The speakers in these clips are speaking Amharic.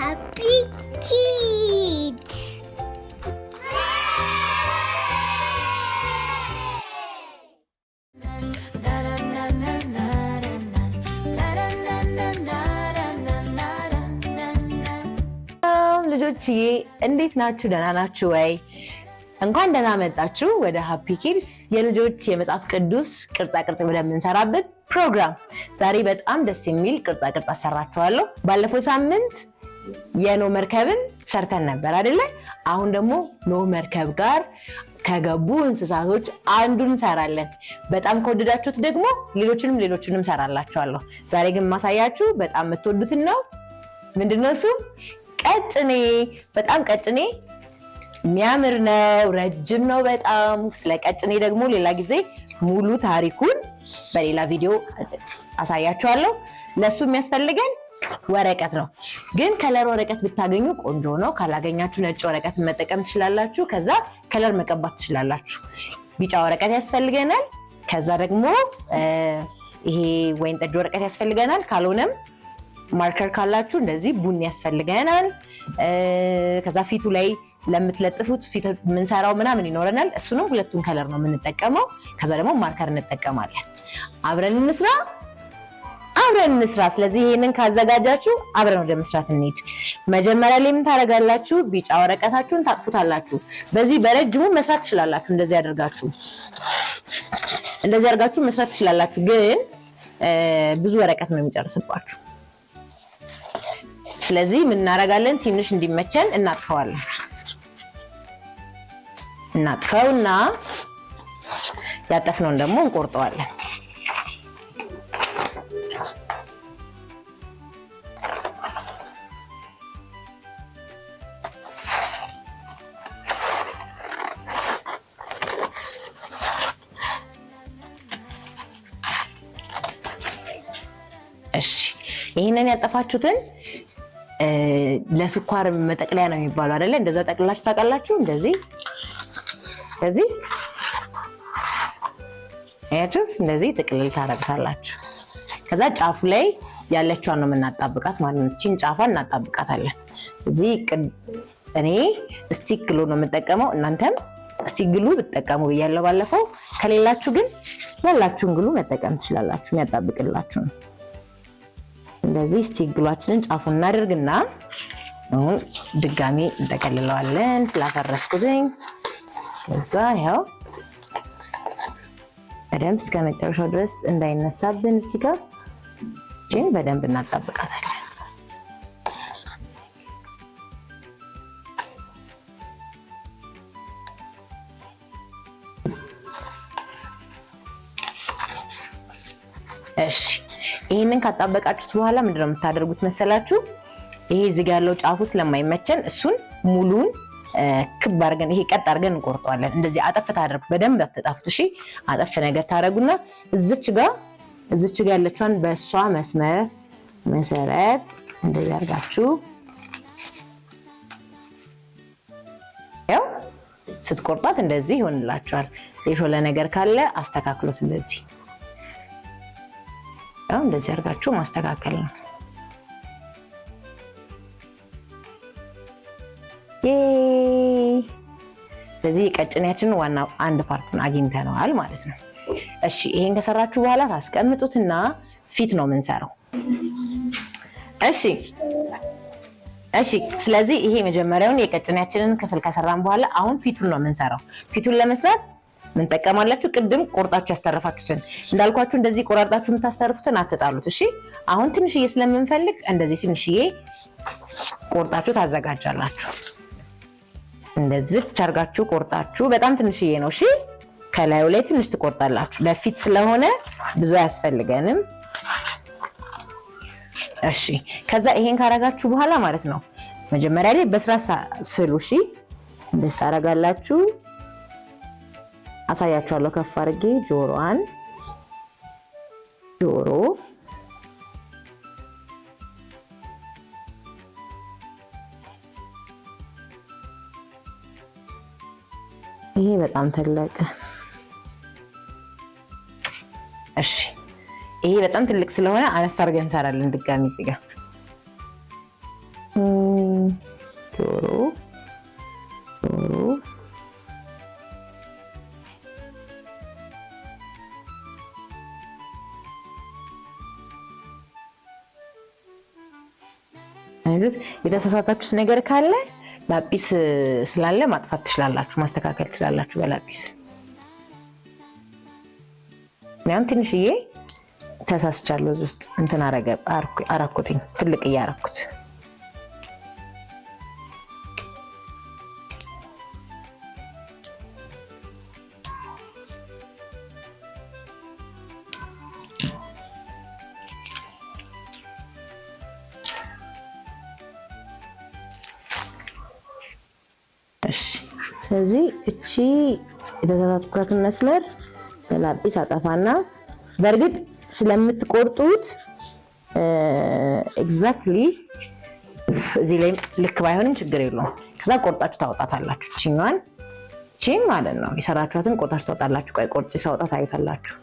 Happy Kids! ልጆችዬ እንዴት ናችሁ? ደህና ናችሁ ወይ? እንኳን ደህና መጣችሁ ወደ ሃፒ ኪድስ የልጆች የመጽሐፍ ቅዱስ ቅርጻ ቅርጽ ወደምንሰራበት ፕሮግራም። ዛሬ በጣም ደስ የሚል ቅርጻ ቅርጽ አሰራችኋለሁ። ባለፈው ሳምንት የኖህ መርከብን ሰርተን ነበር አይደለ? አሁን ደግሞ ኖህ መርከብ ጋር ከገቡ እንስሳቶች አንዱን እንሰራለን። በጣም ከወደዳችሁት ደግሞ ሌሎችንም ሰራላችኋለሁ። ዛሬ ግን ማሳያችሁ በጣም የምትወዱትን ነው። ምንድነው እሱ? ቀጭኔ። በጣም ቀጭኔ የሚያምር ነው፣ ረጅም ነው በጣም። ስለ ቀጭኔ ደግሞ ሌላ ጊዜ ሙሉ ታሪኩን በሌላ ቪዲዮ አሳያችኋለሁ። ለሱ የሚያስፈልገን ወረቀት ነው። ግን ከለር ወረቀት ብታገኙ ቆንጆ ነው። ካላገኛችሁ ነጭ ወረቀት መጠቀም ትችላላችሁ። ከዛ ከለር መቀባት ትችላላችሁ። ቢጫ ወረቀት ያስፈልገናል። ከዛ ደግሞ ይሄ ወይን ጠጅ ወረቀት ያስፈልገናል። ካልሆነም ማርከር ካላችሁ እንደዚህ ቡኒ ያስፈልገናል። ከዛ ፊቱ ላይ ለምትለጥፉት ፊት የምንሰራው ምናምን ይኖረናል። እሱንም ሁለቱን ከለር ነው የምንጠቀመው። ከዛ ደግሞ ማርከር እንጠቀማለን። አብረን እንስራ። ስለዚህ ይሄንን ካዘጋጃችሁ አብረን ወደ መስራት እንሂድ። መጀመሪያ ላይ ምን ታደርጋላችሁ? ቢጫ ወረቀታችሁን ታጥፉታላችሁ። በዚህ በረጅሙ መስራት ትችላላችሁ። እንደዚህ አድርጋችሁ መስራት ትችላላችሁ። ግን ብዙ ወረቀት ነው የሚጨርስባችሁ። ስለዚህ ምን እናደርጋለን? ትንሽ እንዲመቸን እናጥፈዋለን። እናጥፈውና ያጠፍነውን ደግሞ እንቆርጠዋለን። እሺ፣ ይሄንን ያጠፋችሁትን ለስኳር መጠቅለያ ነው የሚባለው አይደለ? እንደዛ ጠቅላችሁ ታውቃላችሁ። እንደዚህ እንደዚህ ጥቅልል ታረጋላችሁ። ከዛ ጫፉ ላይ ያለችዋን ነው የምናጣብቃት ማለት ነው። እቺን ጫፏን እናጣብቃታለን። እዚህ እኔ ስቲክ ግሉ ነው የምጠቀመው። እናንተም ስቲክ ግሉ ብትጠቀሙ ብያለሁ ባለፈው። ከሌላችሁ ግን ያላችሁን ግሉ መጠቀም ትችላላችሁ። የሚያጣብቅላችሁ ነው። እንደዚህ ስቲክ ግሏችንን ጫፉን እናደርግና አሁን ድጋሚ እንጠቀልለዋለን ስላፈረስኩትኝ። ከዛ ያው በደንብ እስከ መጨረሻው ድረስ እንዳይነሳብን እዚህ ጋር እቺን በደንብ እናጣብቃታለን። እሺ፣ ይሄንን ካጣበቃችሁት በኋላ ምንድነው የምታደርጉት መሰላችሁ? ይሄ እዚህ ጋር ያለው ጫፉ ስለማይመቸን እሱን ሙሉን ክብ አድርገን ይሄ ቀጥ አድርገን እንቆርጠዋለን። እንደዚህ አጠፍ ታደርጉ፣ በደንብ አትጣፉት። እሺ፣ አጠፍ ነገር ታደርጉና እዚች ጋር ያለችዋን በእሷ መስመር መሰረት እንደዚህ አድርጋችሁ ያው ስትቆርጧት እንደዚህ ይሆንላችኋል። የሾለ ነገር ካለ አስተካክሉት። እንደዚህ አድርጋችሁ ማስተካከል ነው። ስለዚህ ቀጭኔያችንን ዋና አንድ ፓርቱን አግኝተነዋል ማለት ነው። እሺ፣ ይሄን ከሰራችሁ በኋላ ታስቀምጡትና ፊት ነው የምንሰራው። እሺ፣ ስለዚህ ይሄ መጀመሪያውን የቀጭኔያችንን ክፍል ከሰራን በኋላ አሁን ፊቱን ነው የምንሰራው። ፊቱን ለመስራት ምን ተጠቀማላችሁ? ቅድም ቆርጣችሁ ያስተረፋችሁትን እንዳልኳችሁ እንደዚህ ቆራርጣችሁ የምታስተርፉትን አትጣሉት። እሺ፣ አሁን ትንሽዬ ስለምንፈልግ እንደዚህ ትንሽዬ ቆርጣችሁ ታዘጋጃላችሁ። እንደዚህ አድርጋችሁ ቆርጣችሁ በጣም ትንሽዬ ነው። እሺ፣ ከላዩ ላይ ትንሽ ትቆርጣላችሁ። ለፊት ስለሆነ ብዙ አያስፈልገንም። እሺ፣ ከዛ ይሄን ካረጋችሁ በኋላ ማለት ነው መጀመሪያ ላይ በስራሳ ስሉ። እሺ፣ እንደዚህ ታረጋላችሁ። አሳያችኋለሁ ከፍ አድርጌ ጆሮ ይሄ በጣም ተለቀ። እሺ፣ ይሄ በጣም ትልቅ ስለሆነ አነስ አድርገን እንሰራለን። ድጋሚ እዚህ ጋር ጆሮ አይሉት። የተሳሳታችሁት ነገር ካለ ላጲስ ስላለ ማጥፋት ትችላላችሁ፣ ማስተካከል ትችላላችሁ በላጲስ። ያን ትንሽዬ ተሳስቻለሁ ውስጥ እንትን አረኩትኝ ትልቅ እያረኩት ስለዚህ እቺ የተሳሳትኩትን መስመር በላጲስ አጠፋና በእርግጥ ስለምትቆርጡት ኤግዛክትሊ እዚህ ላይ ልክ ባይሆንም ችግር የለውም። ከዛ ቆርጣችሁ ታወጣታላችሁ። እቺን ማለት ነው የሰራችኋትን ቆርጣችሁ ታወጣላችሁ። ቆይ ቆርጬ ሳወጣ ታዩታላችሁ።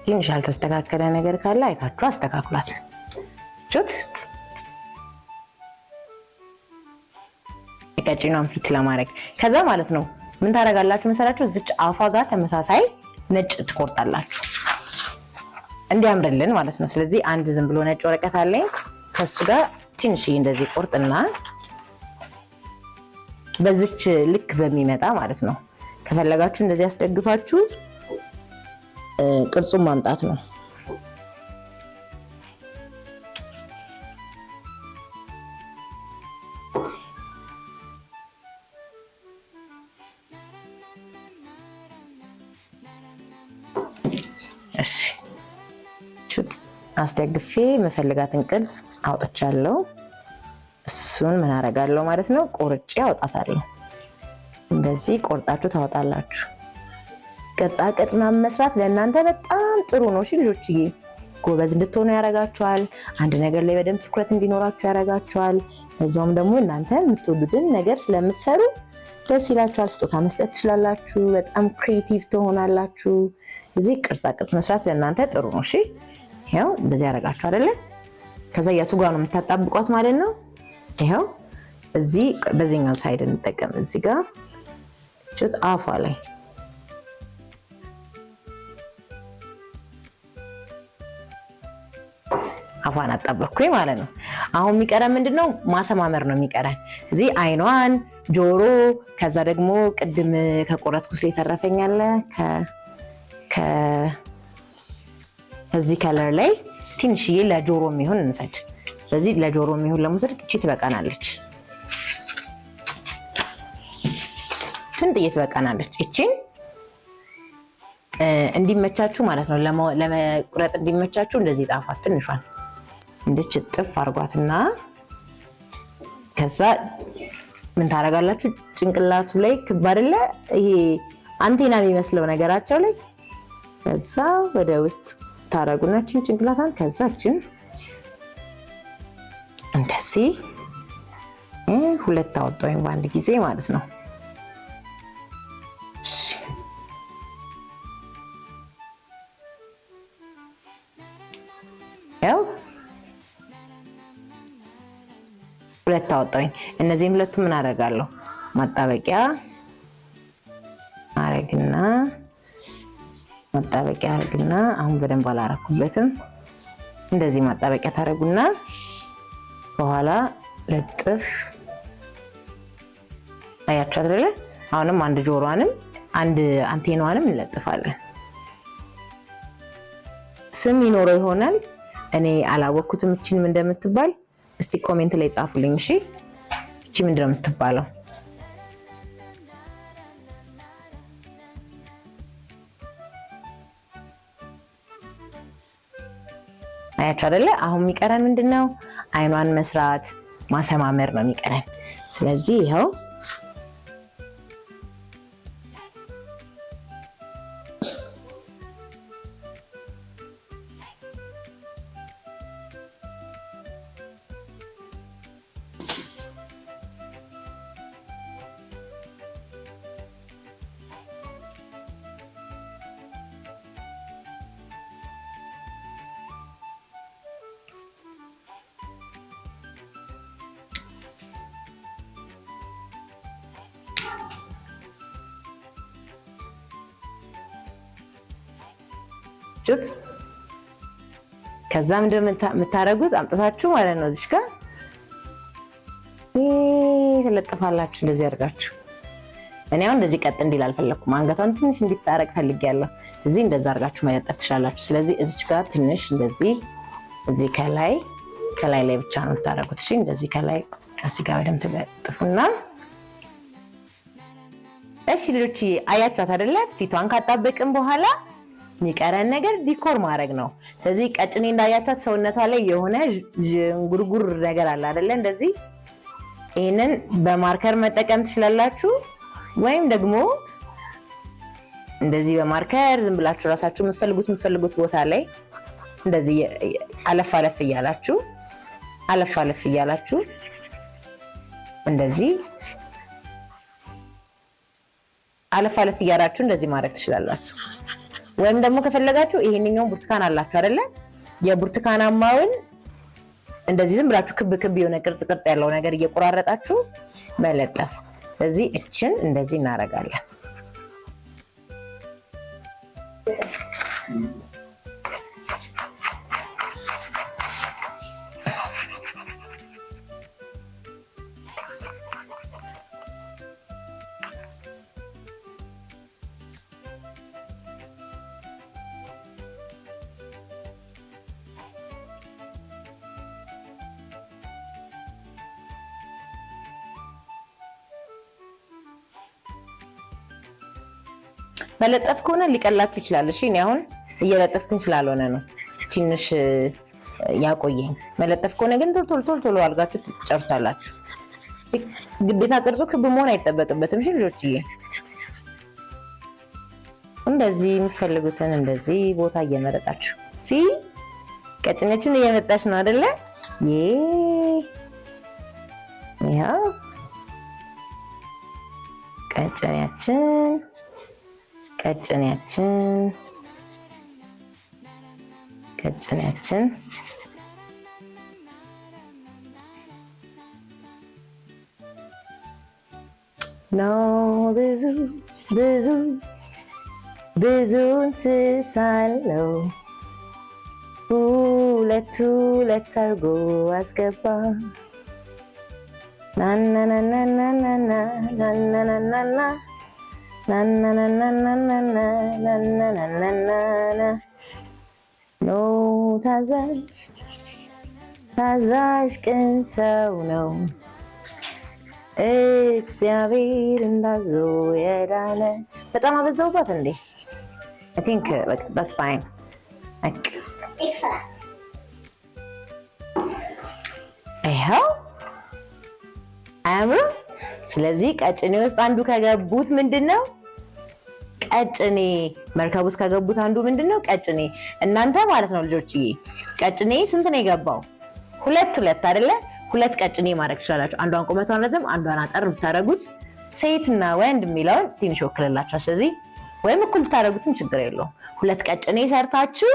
ትንሽ ያልተስተካከለ ነገር ካለ አይታችሁ አስተካክሏት። ቹት ቀጭኗን ፊት ለማድረግ ከዛ ማለት ነው ምን ታደርጋላችሁ መሰላችሁ? እዚች አፏ ጋር ተመሳሳይ ነጭ ትቆርጣላችሁ እንዲያምርልን ማለት ነው። ስለዚህ አንድ ዝም ብሎ ነጭ ወረቀት አለኝ ከሱ ጋር ትንሽ እንደዚህ ቆርጥና በዚች ልክ በሚመጣ ማለት ነው ከፈለጋችሁ እንደዚህ ያስደግፋችሁ ቅርጹን ማምጣት ነው። እሺ ቹት አስደግፌ መፈልጋትን ቅርጽ አውጥቻለሁ። እሱን ምን አደርጋለሁ ማለት ነው ቆርጬ አውጣታለሁ። እንደዚህ ቆርጣችሁ ታወጣላችሁ። ቅርጻ ቅርጽ መስራት ለእናንተ በጣም ጥሩ ነው። እሺ ልጆችዬ ጎበዝ እንድትሆኑ ያደርጋችኋል። አንድ ነገር ላይ በደንብ ትኩረት እንዲኖራችሁ ያደርጋችኋል። በዛውም ደግሞ እናንተ የምትወዱትን ነገር ስለምትሰሩ ደስ ይላችኋል። ስጦታ መስጠት ትችላላችሁ። በጣም ክሪኤቲቭ ትሆናላችሁ። እዚህ ቅርጻ ቅርጽ መስራት ለእናንተ ጥሩ ነው። እሺ ይሄው እንደዚህ ያደርጋችሁ አይደለ? ከዛ የቱ ጋር ነው የምታጣብቋት ማለት ነው? ይሄው እዚህ በዚህኛው ሳይድ እንጠቀም። እዚህ ጋር ቹት አፏ ላይ አፏን አጣበቅኩኝ ማለት ነው። አሁን የሚቀረን ምንድነው? ማሰማመር ነው የሚቀረን። እዚህ አይኗን፣ ጆሮ፣ ከዛ ደግሞ ቅድም ከቆረጥኩት ላይ ተረፈኛለ ከዚህ ከለር ላይ ትንሽዬ ለጆሮ የሚሆን እንሰድ። ስለዚህ ለጆሮ የሚሆን ለሙስድ እቺ ትበቃናለች። ትንጥዬ ትበቃናለች። እቺን እንዲመቻችሁ ማለት ነው ለመቁረጥ እንዲመቻችሁ እንደዚህ ጣፋት ትንሿን እንድች ጥፍ አርጓትና ከዛ ምን ታረጋላችሁ? ጭንቅላቱ ላይ ክብ አይደለ ይሄ አንቴና የሚመስለው ነገራቸው ላይ ከዛ ወደ ውስጥ ታረጉናችን ጭንቅላታን ከዛችን እንደዚህ ሁለት አወጣኝ በአንድ ጊዜ ማለት ነው። ያው ሁለት አወጣኝ። እነዚህም ሁለቱ ምን አደርጋለሁ? ማጣበቂያ አረግና አሁን በደንብ አላረኩበትም። እንደዚህ ማጣበቂያ ታረጉና በኋላ ለጥፍ አያችሁ አይደለ? አሁንም አንድ ጆሮዋንም አንድ አንቴናዋንም እንለጥፋለን። ስም ይኖረው ይሆናል። እኔ አላወኩትም እቺንም እንደምትባል። እስቲ ኮሜንት ላይ ጻፉልኝ እሺ። እቺ ምንድነው የምትባለው? አያችሁ አይደለ? አሁን የሚቀረን ምንድነው? አይኗን መስራት ማሰማመር ነው የሚቀረን። ስለዚህ ይሄው ጩት ከዛ ምንድነው የምታረጉት አምጥታችሁ ማለት ነው እዚህ ጋር ተለጥፋላችሁ እንደዚህ አድርጋችሁ እኔ አሁን እንደዚህ ቀጥ እንዲል አልፈለኩም አንገቷን ትንሽ እንዲታረቅ ፈልጌያለሁ እዚህ እንደዛ አድርጋችሁ መለጠፍ ትችላላችሁ ስለዚህ እዚህ ጋር ትንሽ እንደዚህ እዚህ ከላይ ላይ ብቻ ነው ታረጉት እሺ እንደዚህ ከላይ እዚህ ጋር ወደም ተለጥፉና እሺ ልጆች አያችኋት አይደለ ፊቷን ካጣበቅን በኋላ የሚቀረን ነገር ዲኮር ማድረግ ነው ስለዚህ ቀጭኔ እንዳያችኋት ሰውነቷ ላይ የሆነ ጉርጉር ነገር አለ አይደለ እንደዚህ ይሄንን በማርከር መጠቀም ትችላላችሁ ወይም ደግሞ እንደዚህ በማርከር ዝም ብላችሁ ራሳችሁ የምትፈልጉት ቦታ ላይ እንደዚህ አለፍ እያላችሁ እንደዚህ አለፍ እያላችሁ እንደዚህ ማድረግ ትችላላችሁ ወይም ደግሞ ከፈለጋችሁ ይሄንኛው ብርቱካን አላችሁ አይደለ የብርቱካናማውን እንደዚህ ዝም ብላችሁ ክብ የሆነ ቅርጽ ያለው ነገር እየቆራረጣችሁ መለጠፍ ስለዚህ እችን እንደዚህ እናደርጋለን መለጠፍ ከሆነ ሊቀላችሁ ይችላል እሺ እኔ አሁን እየለጠፍኩኝ ስላልሆነ ነው ትንሽ ያቆየኝ መለጠፍ ከሆነ ግን ቶሎ አድርጋችሁ ትጨርሳላችሁ ግዴታ ቅርጹ ክብ መሆን አይጠበቅበትም እሺ ልጆችዬ እንደዚህ የምትፈልጉትን እንደዚህ ቦታ እየመረጣችሁ ቀጭነችን እየመጣች ነው አይደለ ያው ቀጭኔያችን ነው ብዙ እንስሳለው ሁለት አርጎ አስገባ ኖ ታዛዥ ቅን ሰው ነው እግዚአብሔር እንዳዞ የዳነ በጣም አበዛውባት እንዴ I think like that's fine like excellent ይኸው አያምሩ ስለዚህ ቀጭኔ ውስጥ አንዱ ከገቡት ምንድነው ቀጭኔ መርከብ ውስጥ ከገቡት አንዱ ምንድነው ቀጭኔ እናንተ ማለት ነው ልጆችዬ ቀጭኔ ስንት ነው የገባው ሁለት አይደለ ሁለት ቀጭኔ ማድረግ ትችላላችሁ አንዷን ቁመቷን ረዘም አንዷን አጠር ብታረጉት ሴትና ወንድ የሚለውን ትንሽ ወክልላችሁ ስለዚህ ወይም እኩል ብታረጉትም ችግር የለውም ሁለት ቀጭኔ ሰርታችሁ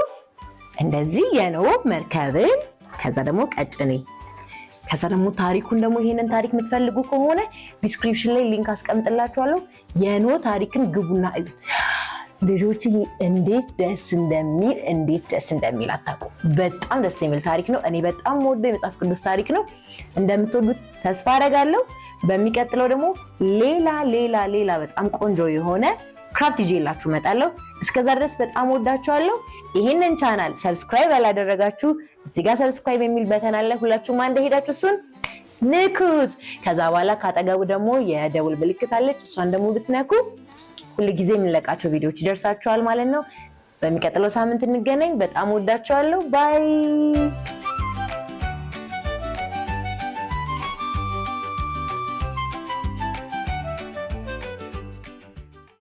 እንደዚህ የኖህ መርከብን ከዛ ደግሞ ቀጭኔ ከዛ ደግሞ ታሪኩን ደግሞ ይሄንን ታሪክ የምትፈልጉ ከሆነ ዲስክሪፕሽን ላይ ሊንክ አስቀምጥላችኋለሁ የኖህ ታሪክን ግቡና እዩት ልጆች እንዴት ደስ እንደሚል አታውቁ በጣም ደስ የሚል ታሪክ ነው እኔ በጣም ወደው የመጽሐፍ ቅዱስ ታሪክ ነው እንደምትወዱት ተስፋ አደርጋለሁ በሚቀጥለው ደግሞ ሌላ በጣም ቆንጆ የሆነ ክራፍት ይዤላችሁ እመጣለሁ እስከዛ ድረስ በጣም ወዳችኋለሁ ይሄንን ቻናል ሰብስክራይብ ያላደረጋችሁ እዚህ ጋር ሰብስክራይብ የሚል በተን አለ ሁላችሁም አንድ ሄዳችሁ እሱን ንኩት ከዛ በኋላ ካጠገቡ ደግሞ የደውል ምልክት አለች እሷን ደግሞ ብትነኩ ሁሉ ጊዜ የምንለቃቸው ቪዲዮዎች ይደርሳችኋል ማለት ነው በሚቀጥለው ሳምንት እንገናኝ በጣም ወዳችኋለሁ ባይ